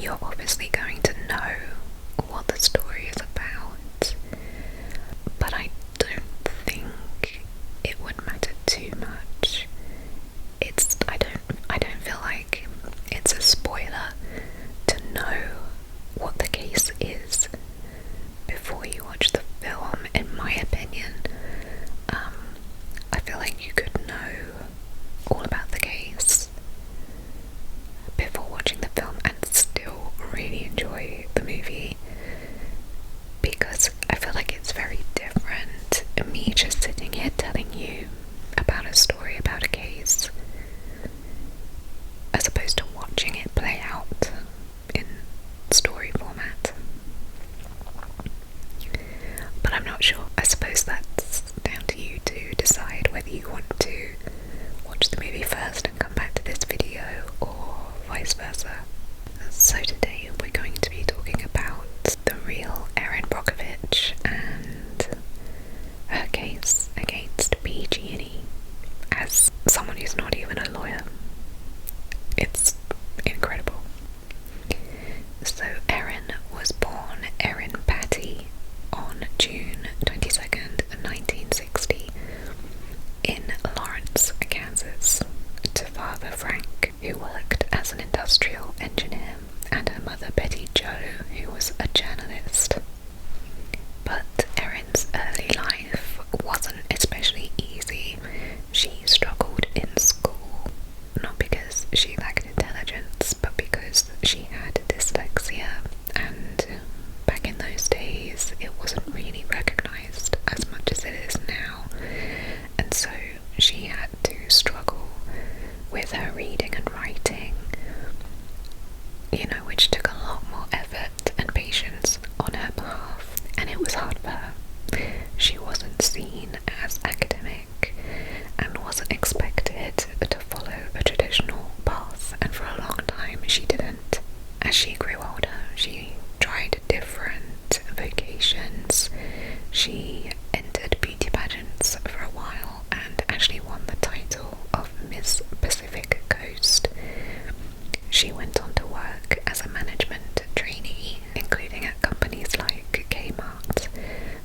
you're obviously going to know what the story is about, but I don't think it would matter too much. I don't feel like it's a spoiler to know what the case is before you watch the film, in my opinion. I feel like you could know all about the case before watching the film and still really enjoy the movie, because I feel like it's very different. Me just sitting here telling you about a story about a case, as opposed to watching it play out in story format. But I'm not sure. I suppose that's down to you to decide whether you want to watch the movie first and come back to this video, or vice versa. So today we're going to be talking about the real Erin Brockovich and her case against PG&E. As someone who's not even a lawyer, it's incredible. So Erin was born Erin Patty on June 22nd, 1960 in Lawrence, Kansas, to father Frank, who worked as an industrial engineer, and her mother Betty Jo, who was a journalist. But Erin's early life wasn't especially easy. She struggled in school, not because she lacked intelligence, but because she had dyslexia, and back in those days it wasn't really recognised as much as it is now, and so she had to struggle with her reading and writing, which took a lot more effort and patience on her behalf, and it was hard for her. She wasn't seen as academic and wasn't expected to follow a traditional path, and for a long time she didn't. As she grew older, she tried different vocations. She entered beauty pageants for a while and actually won the title of Miss Pacific Coast. She went on to work as a management trainee, including at companies like Kmart.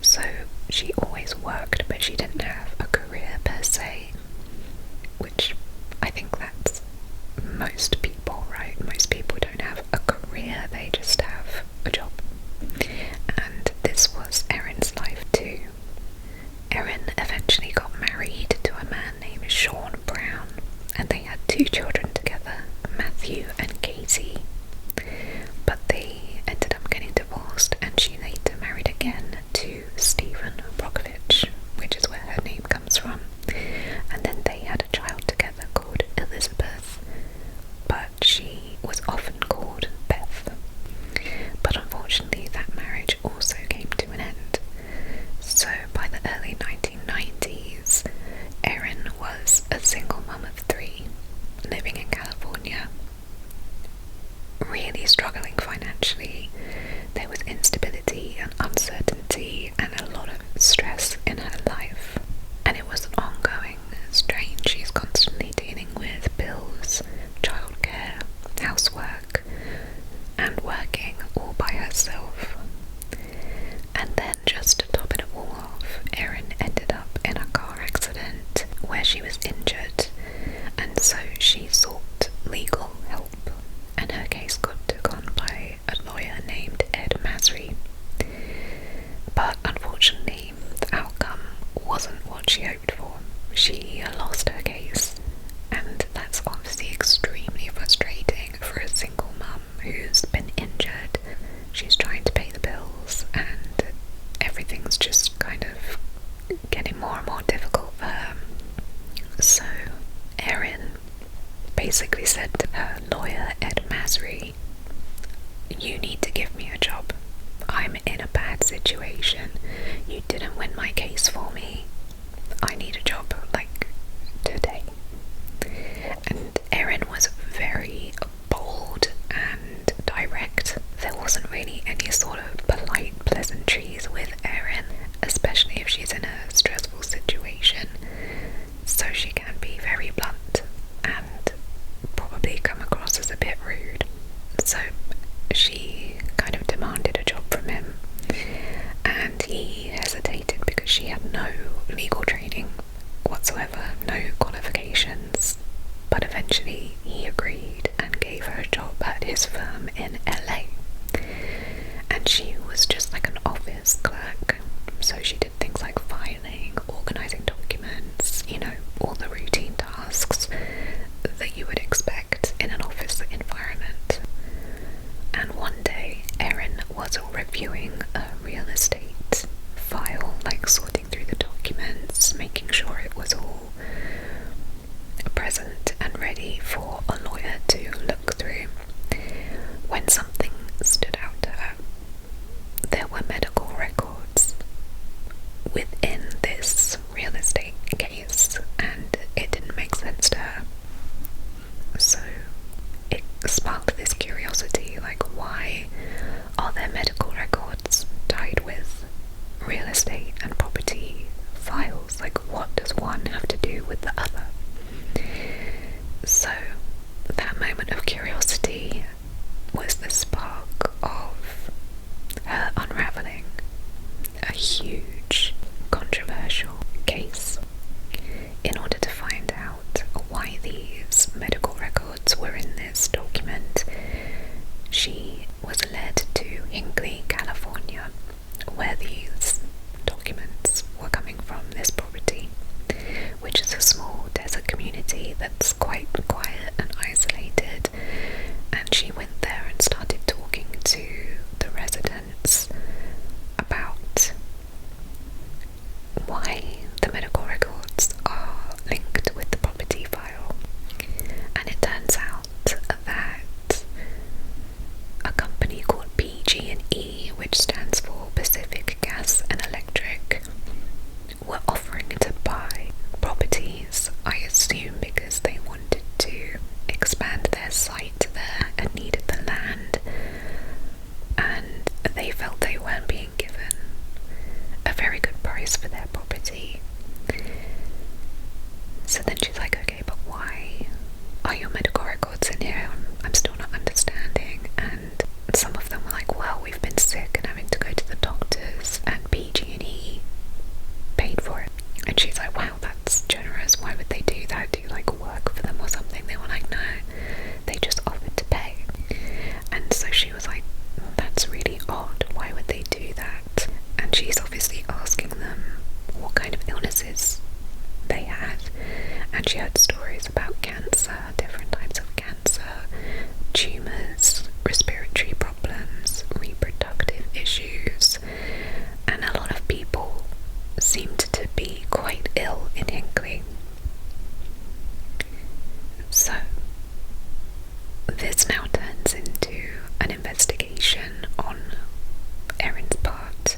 So she always worked, but she didn't have a career per se, which I think that's most people, right? Most people don't have a career, they just have a job. And this was Erin's life too. Erin eventually got married to a man named Sean Brown, and they had 2 children together, Matthew and Katie. But they ended up getting divorced, and she later married again to Stephen Brockovich, which is where her name comes from. And then they had a child together called Elizabeth, but she was often called Beth. But unfortunately that marriage also came to an end. So by the early 1990s, Erin was a single mum of 3, living in California, really struggling financially. There was instability and uncertainty and a lot of stress in her life, and it was an ongoing strain. She's constantly dealing with bills, childcare, housework, and working all by herself. And then, just to top it all off, Erin ended up in a car accident where she was injured, and so she sought legal help, and her case got took on by a lawyer named Ed Masry. But unfortunately, the outcome wasn't what she hoped for. She lost her case, and that's obviously extremely frustrating for a single mum who's been injured. She's trying to pay the bills, and everything's just kind of getting more and more difficult for her. So Erin basically said to she kind of demanded a job from him, and he hesitated because she had no legal training whatsoever, no qualifications, but eventually he agreed and gave her a job at his firm in LA. And she was just like an office clerk, so she did things like filing, organising documents, you know, all the routine tasks that you would expect in an office environment. And one day, Erin was reviewing a real estate file, like sorting through the documents, making sure it was all present and ready for a lawyer to look through, when something stood out to her. There were medical records within this real estate case, and it didn't make sense to her. So it sparked this curiosity, like, why are there medical records tied with real estate and property files? Like, what does one have to do with the other? So that moment of curiosity was the spark of her unraveling a huge, controversial case. In order to find out why these medical records were in this document, she was led to Hinckley, California, where these documents were coming from, this property, which is a small desert community that's quite quiet and isolated. And she went there and started talking to the residents about why the medical records are linked with the property file. And it turns out that a company called PG&E, which stands for Pacific Gas and Electric, were offering to buy properties, I assume because they wanted to expand their site there and needed the land, and they felt they weren't being given a very good price for their property. So then she's like, okay, but why are your medical records in here? I'm still not understanding. And some of them were like, well, we've been sick and having to go to the doctors, and PG&E paid for it. And she's like, wow, that's generous. Why would they do that? Do you like work for them or something? They were like, no, they just offered to pay. And so she was like, that's really odd. Why would they do that? And she's obviously asking them what kind of illnesses they had. And she heard stories about cancer, different types of cancer, tumours, respiratory problems, reproductive issues, and a lot of people seemed to be quite ill in Hinckley. So this now turns into an investigation on Erin's part.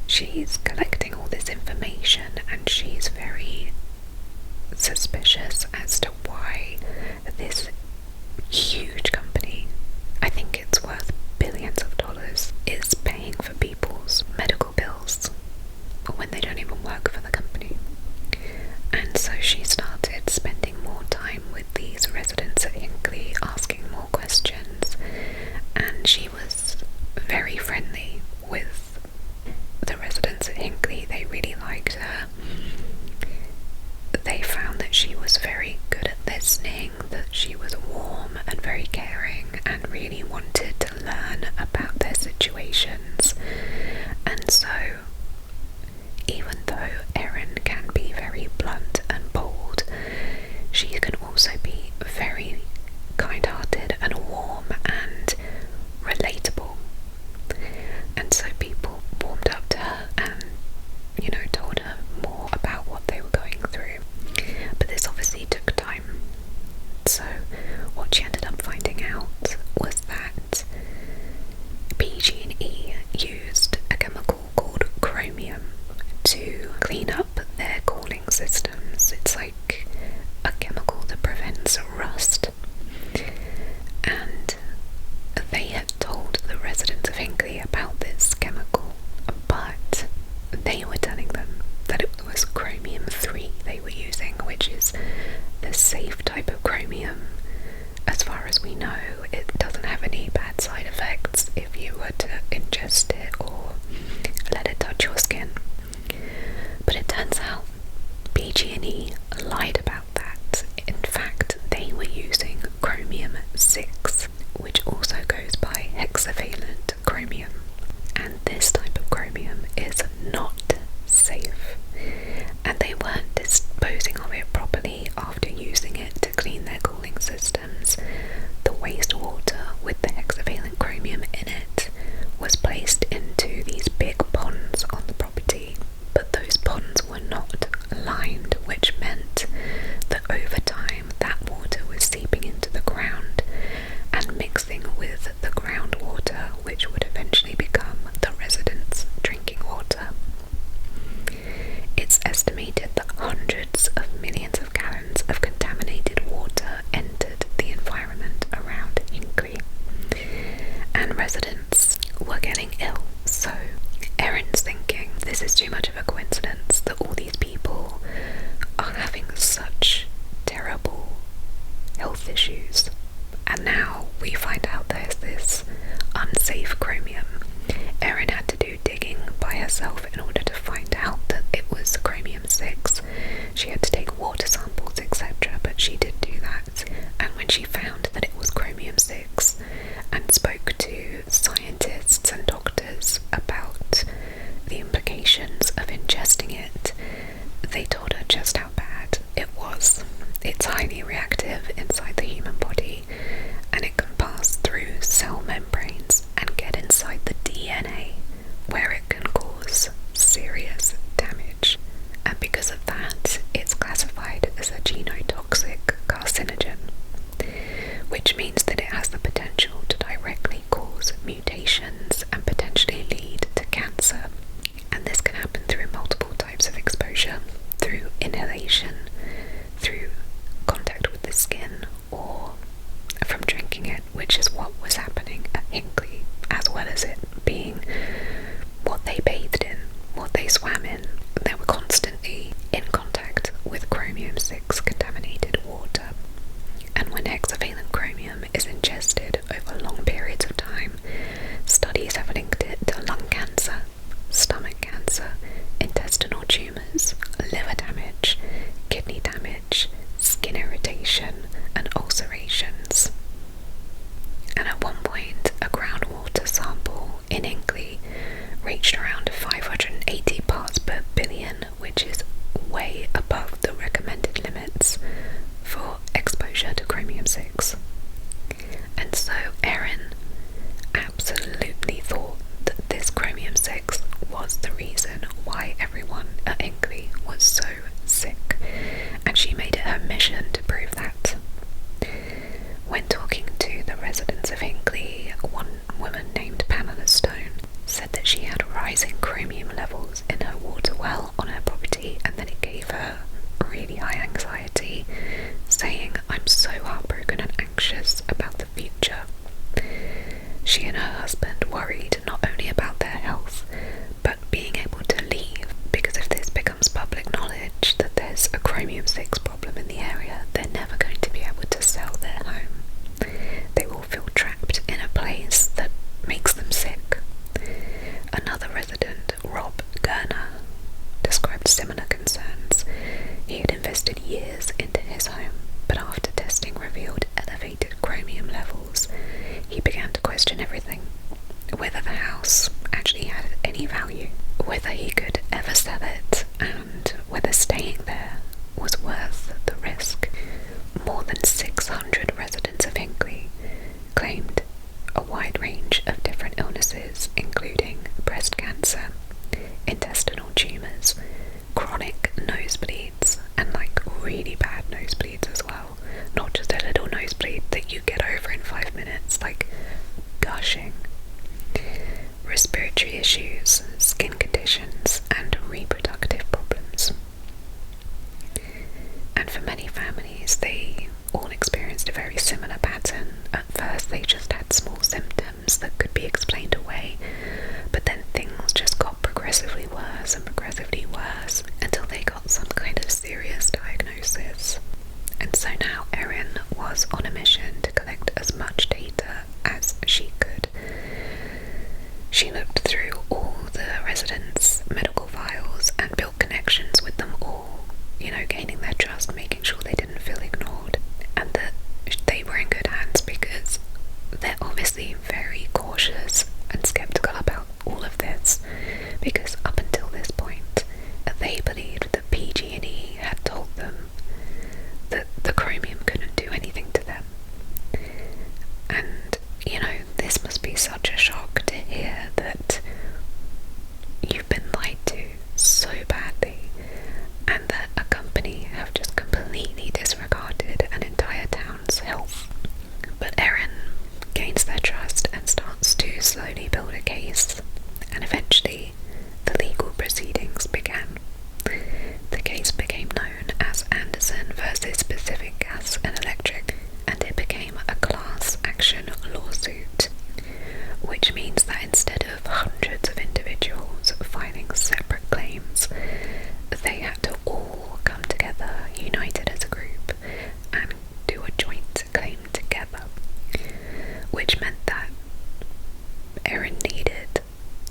She's collecting all this information and she's very suspicious as to why this huge company, I think it's worth billions of dollars, is paying for people's medical bills when they don't even work for the company. And so she started spending more time with these residents at Hinckley, asking more questions, and she was very friendly with the residents at Hinckley. They really liked her. They found that she was very good at listening, that she was warm and very caring and really wanted to learn about their situations. And so, even though Erin can be very blunt and bold, she can also be very kind-hearted and warm and relatable. And so people warmed up to her and, you know, told her more about what they were going through. But this obviously took time. So what she ended up finding out was that PG&E used a chemical called chromium to clean up their cooling systems. It's like a chemical that prevents rust. And they had told the residents of Hinckley about this chemical, but they were telling them that it was chromium-3 they were using, which is the safe type of chromium. As far as we know, it doesn't have any bad side were to ingest it or let it touch your skin. But it turns out PG&E lied about that. In fact, they were using chromium-6, which also goes by hexavalent chromium. And this type of chromium is not safe. And they weren't disposing of it properly after using it to clean their cooling systems. The wastewater with the hexavalent chromium in it was placed into these big ponds on the property, but those ponds were not lined, which meant that over time that water was seeping into the ground and mixing with the groundwater, which would eventually become the residents' drinking water. It's estimated that hundreds of millions of gallons of contaminated water entered the environment around Hinkley, and residents were getting ill. So Erin's thinking this is too much of a coincidence that all these people are having such terrible health issues, and now we find out there's this unsafe chromium. Erin had to do digging by herself in order to find out that it was chromium-6. She had to take water samples, etc., but she did do that. And when she found that it was chromium-6 and spoke to scientists and doctors about the implications of ingesting it, they told her just how bad it was. It's highly reactive inside the human body, and it can pass through cell membranes and get inside the DNA, where it can cause serious damage. And because of that, it's classified as a genotoxic carcinogen, which means that it has the potential to directly cause mutations and potentially lead to cancer. And this can happen through multiple types of exposure, through inhalation, through contact with the skin, or from drinking it, which is what was happening at Hinkley, as well as it being what they bathed in, what they swam in. They were constantly in contact with chromium-6 contaminated water. And when hexavalent chromium is ingested over long periods of time, studies have linked it to lung cancer, stomach cancer, intestinal tumours, liver damage, kidney damage, skin irritation, and ulcerations. And at one point, a groundwater sample in Hinkley reached around 580 parts per billion, which is way above the recommended limits for exposure to chromium-6. And so Erin absolutely thought that this chromium-6 was the reason why everyone at Hinkley was so sick, and she made it her mission to prove that. When talking to the residents of Hinkley, one woman named Pamela Stone said that she had rising chromium levels in her water well on her property, and that it gave her really high anxiety, saying, "I'm so heartbroken and anxious about the future." She and her husband worried not only about their health, but being able to leave, because if this becomes public knowledge that there's a chromium-6 problem in the area, they're never going to be able to sell their home. They will feel trapped in a place that makes them sick. Another resident, Rob Gerner, described similar concerns. He had invested years into his home, but after testing revealed elevated chromium levels, he began to question everything. Whether the house actually had any value, whether he could ever sell it, and whether staying there was worth the risk. More than 600 residents of Hinkley claimed a wide range of different illnesses, including breast cancer, intestinal tumours, chronic nosebleeds, and really bad nosebleeds as well. Not just a little nosebleed that you get over in 5 minutes, gushing. Respiratory issues, skin conditions, and reproductive problems. And for many families, they all experienced a very similar pattern. At first, they just had small symptoms that could be explained away, but then things just got progressively worse and progressively worse until they got some kind of serious diagnosis. And so now Erin was on a mission to collect as much data as she could. She looked through all the residents' medical files and built connections with them all, gaining their trust, making sure they didn't feel ignored, and that they were in good hands because they're obviously very cautious and skeptical about all of this, because up until this point, they believed that PG&E had told them that the chromium couldn't do anything to them. And, this must be such a shock to hear that you've been lied to so badly, and that a company have just completely disregarded an entire town's health. But Erin gains their trust and starts to slowly build a case, and eventually the legal proceedings began. The case became known as Anderson versus Pacific Gas and Electric, and it became a class action lawsuit, which means that instead of hundreds of individuals filing separate claims, they had to all come together, united as a group, and do a joint claim together, which meant that Erin needed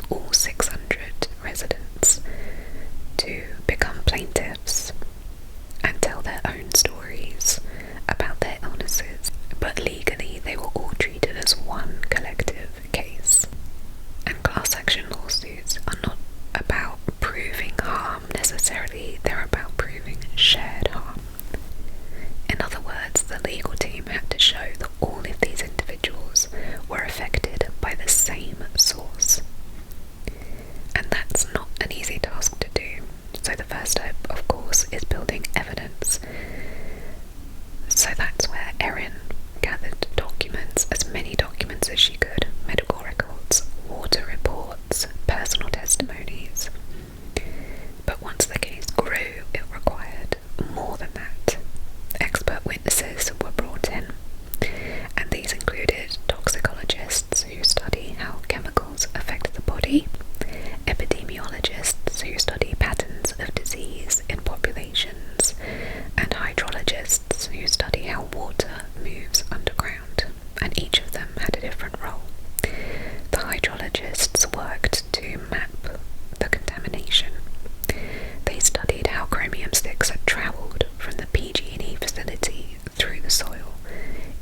all 600 residents to become plaintiffs and tell their own stories about their illnesses, but legally they were all treated as one collective case. And class action lawsuits are not about proving harm necessarily, they're about proving shared harm. In other words, the legal team had to show that all of these individuals were affected by the same source. And that's not an easy task to do. So the first step, of course, is building evidence. So that's where Erin gathered documents, as many documents as she could, medical records, water reports, personal testimonies. But once the case grew, it required more than that. Expert witnesses were brought in, and these included toxicologists who study how chemicals affect the body, epidemiologists who study patterns of disease in populations, and hydrologists who study how water moves underground, and each of them had a different role. The hydrologists worked to map the contamination. They studied how chromium-6 had travelled from the PG&E facility through the soil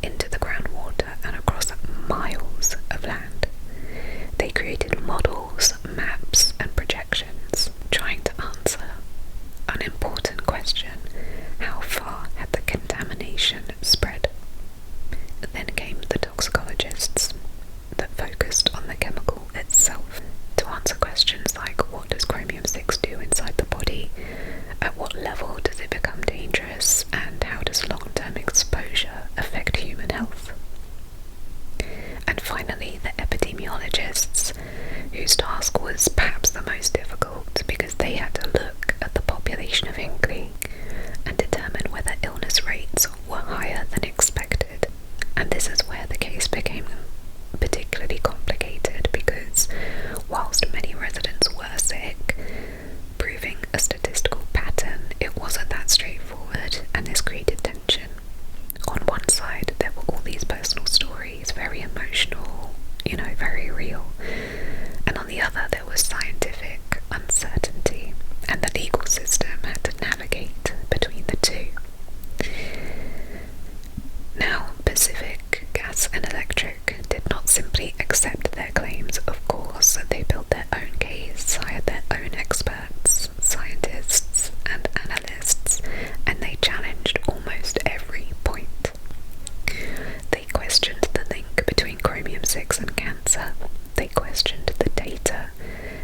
into the groundwater and across miles of land. They created models, maps and projections, trying to answer an important question: how far had the contamination spread? Then came the toxicologists that focused on the chemical itself, to answer questions like, what does chromium-6 do inside the body, at what level does it become dangerous, and how does long-term exposure affect human health? And finally, the epidemiologists, whose task was perhaps the most difficult, because they had to look at the population of Hinkley and determine whether illness rates were higher than expected. And this is where the case became particularly complicated, because whilst many residents were sick, proving a statistical pattern, it wasn't that straightforward, and this created tension. On one side, there were all these personal stories, very emotional, very real, and on the other there was scientific uncertainty, and the legal system had to navigate between the two. Now, Pacific Gas and Electric did not simply accept their claims, of course. They built their own case, hired their own experts, scientists and analysts, and they challenged almost every point. They questioned the link between chromium-6 and cancer. They questioned the data.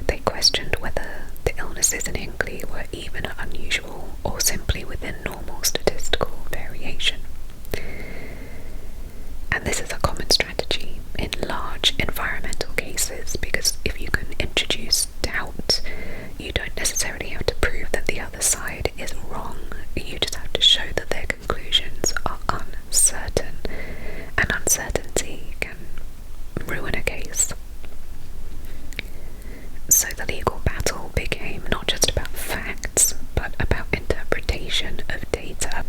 They questioned whether the illnesses in Hinkley were even unusual or simply within normal statistical variation. And this is a common strategy in large environmental cases, because if you can introduce doubt, you don't necessarily have to prove that the other side is wrong. You just have to show that their conclusions are uncertain, and uncertainty can ruin a case. So the legal battle became not just about facts, but about interpretation of data,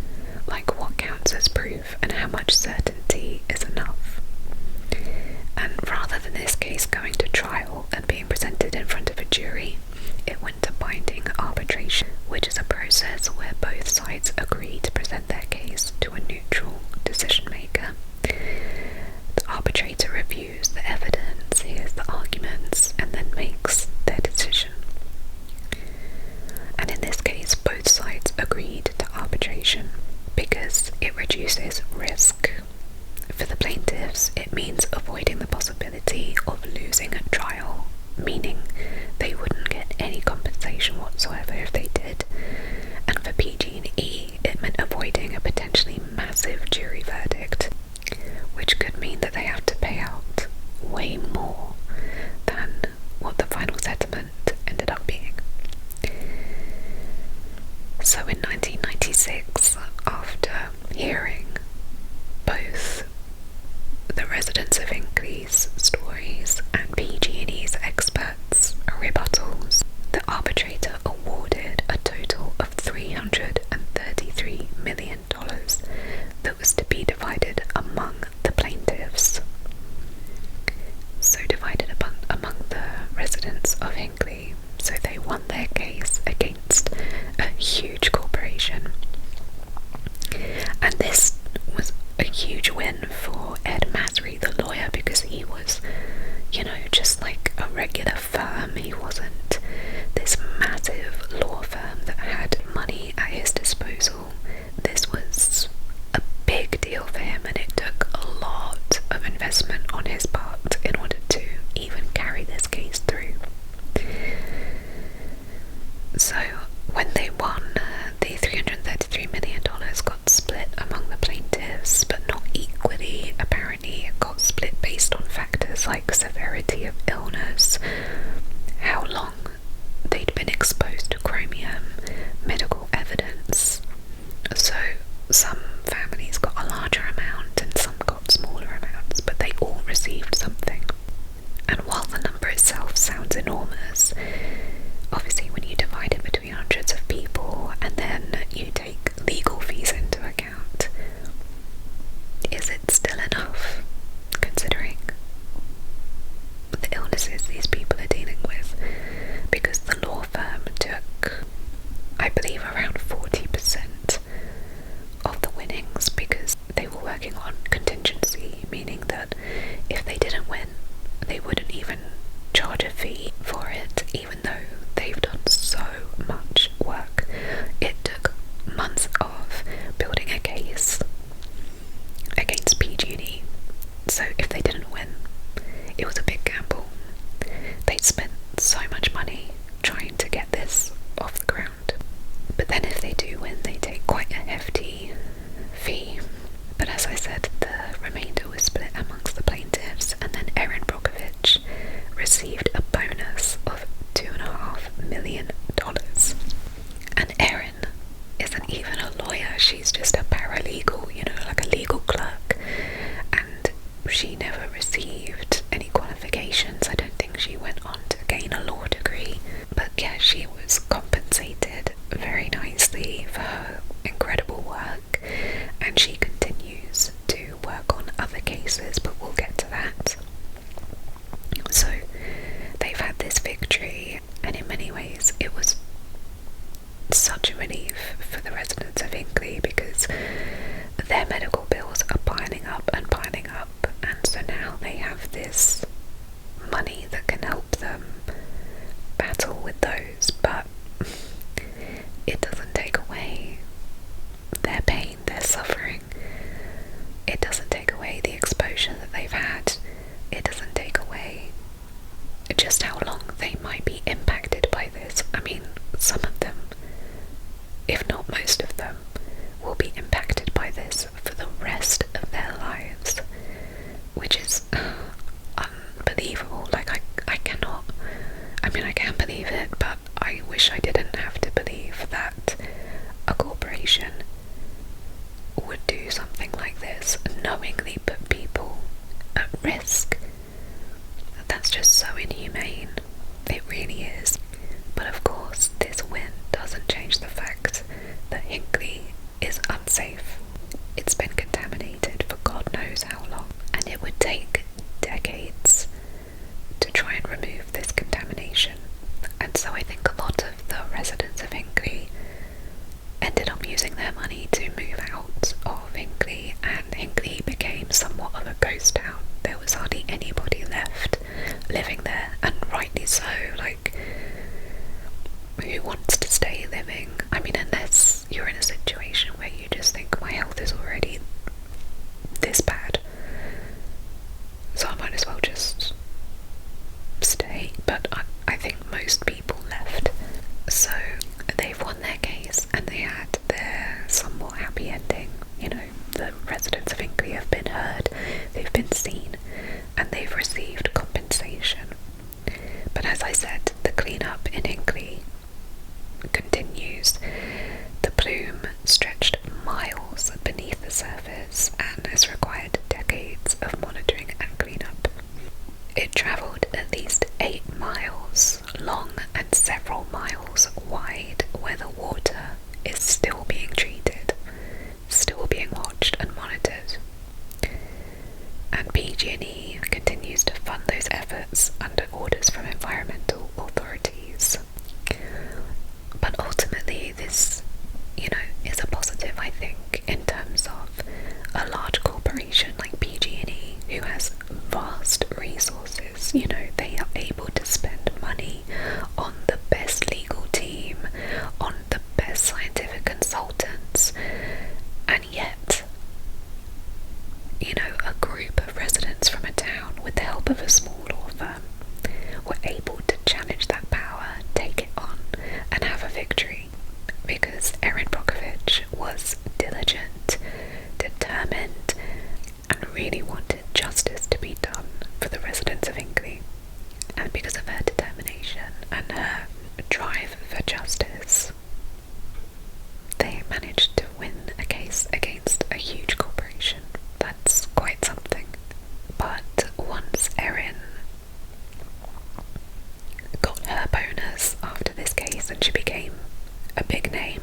like what counts as proof and how much certainty is enough. And rather than this case going to trial, successful at being presented in front of a jury, it went to binding arbitration, which is a process where both sides agree to present their case to a neutral decision maker. The arbitrator reviews the evidence, hears the arguments, and then makes their decision. And in this case, both sides agreed to arbitration because it reduces risk. For the plaintiffs, it means avoiding the possibility of losing a trial, meaning they wouldn't get any compensation whatsoever if they did. And for PG&E, it meant avoiding a potentially massive jury verdict, which could mean that they have to pay out way more than what the final settlement ended up being. So in 1996, after hearing both the residents of Hinkley's stories and PG&E's experts' rebuttals, the arbitrator awarded a total of $333 million that was to be divided among the plaintiffs. So divided among the residents of Hinkley, so they won their case against a huge corporation. And this was a huge win for Ed Masry, the lawyer, because he was, just like a regular firm. He wasn't this massive law firm that had money at his disposal. This was a big deal for him, and it took a lot of investment on his part in order to even carry this case through. So when they won, the $333 million got split among the plaintiffs, but not equally. Apparently it got split based on factors like severity of illness, how long they'd been exposed to chromium, medical evidence. So some families got a larger amount and some got smaller amounts, but they all received something. And while the number itself sounds enormous, obviously when you divide it between hundreds of people and then you take legal fees into account, is it still enough, considering the illnesses these people are dealing with? Because the law firm took, I believe, around 40% of the winnings, because they were working on contingency, meaning that if they didn't win, they wouldn't even charge a fee for it, even though they've done so much work. It took months of building a case against PG&E. So if they didn't win, it was a big gamble. They spent so much money trying to get this off the ground. But then if they do win, they take quite a hefty fee. But as I said, the remainder was split amongst the plaintiffs, and then Erin Brockovich received a bonus of $2.5 million. And Erin isn't even a lawyer, she's just a paralegal, like a legal clerk, and she never received any qualifications. I don't think she went on to gain a law degree, but yeah, she was compensated very nicely for her incredible work, and she continues to work on other cases, but we'll get to that. So they've had this victory, and in many ways it was such a relief for the residents of Hinkley, because their medical bills are piling up and piling up, and so now they have this money that can help them battle with those, but it doesn't take away their pain, their suffering. It doesn't take away the exposure that they've had. It doesn't take away just how long they might be impacted by this. I mean, some of them, if not most of them, will be impacted by this for the rest of their lives, which is unbelievable. Like, I cannot, I mean, I can believe it, but I wish I didn't have to believe that a corporation would do something like this, knowingly put people at risk. That's just so inhumane. It really is. But of course, this win doesn't change the fact that Hinkley is unsafe. It's been contaminated for God knows how long, and it would take decades to try and remove said, the cleanup in Hinkley continues. The plume stretched miles beneath the surface and has required decades of monitoring and cleanup. It travelled at least 8 miles long and several miles wide, where the water is still being treated, still being watched and monitored. And PG&E continues to fund those efforts under orders from environmental authorities. But ultimately this, is a positive, I think, in terms of a large corporation like PG&E, who has vast resources. They are able to spend money on the best legal team, on the best scientific consultants, and yet, a group of residents from a town, with the help of a small law firm, were able to challenge that power, take it on, and have a victory. Because Erin Brockovich was diligent, determined, and really wanted justice to be done for the residents of Hinkley. And because of her determination and her drive for justice, they managed to win a case against a huge corporation. That's quite something. But once Erin got her bonus after this case, and she became a big name,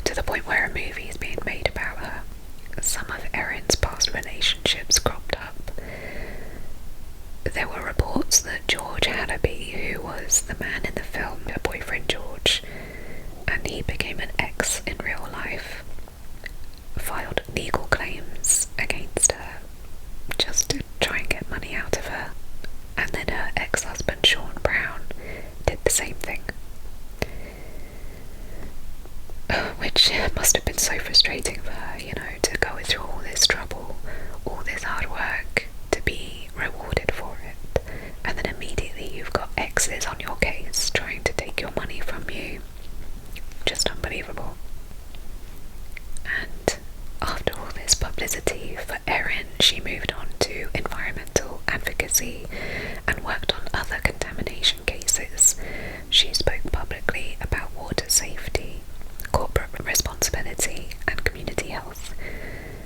to the point where a movie is being made about her, some of Erin's past relationships cropped up. There were reports that George Haddaby, who was the man in the film, her boyfriend George, and he became an ex in real life, filed legal claims against her just to try and get money out of her. And then her ex-husband Sean Brown did the same thing. Which must have been so frustrating for her, to go through all this trouble, all this hard work, to be rewarded for it. And then immediately you've got exes on your case trying to take your money from you. Just unbelievable. And after all this publicity for Erin, she moved on to environmental advocacy and worked on other contamination cases. She spoke publicly about water safety, corporate responsibility, and community health,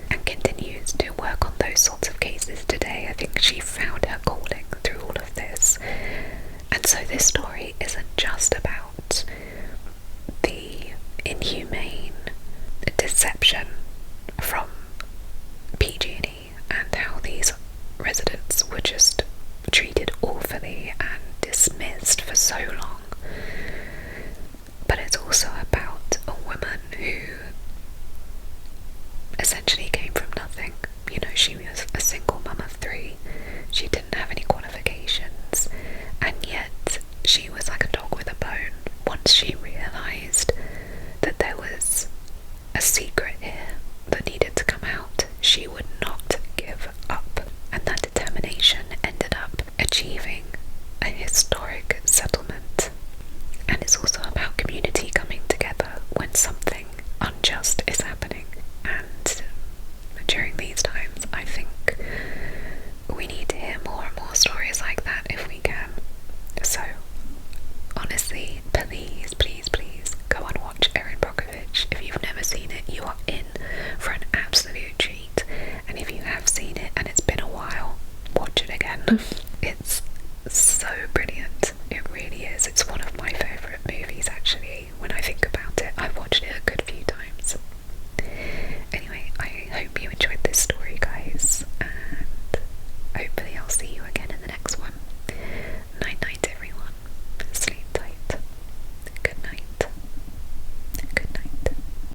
and continues to work on those sorts of cases today. I think she found her calling through all of this. And so this story isn't just about the inhumane deception from PG&E and how these residents were just treated awfully and dismissed for so long, but it's also about a woman who essentially came from nothing. She was a single mum of 3. She didn't have any qualifications, and yet she was like a dog with a bone. Once she realised that there was a secret here that needed to come out, she would not give up, and that determination ended up achieving a historic settlement. And it's also about community coming together when something unjust is happening. And during these times, I think we need to hear more and more stories like that if we can. So honestly, please, please, please go and watch Erin Brockovich. If you've never seen it, you are in for an absolute treat. And if you have seen it and it's been a while, watch it again. It's so brilliant. It really is. It's one of my favourite movies, actually. When I think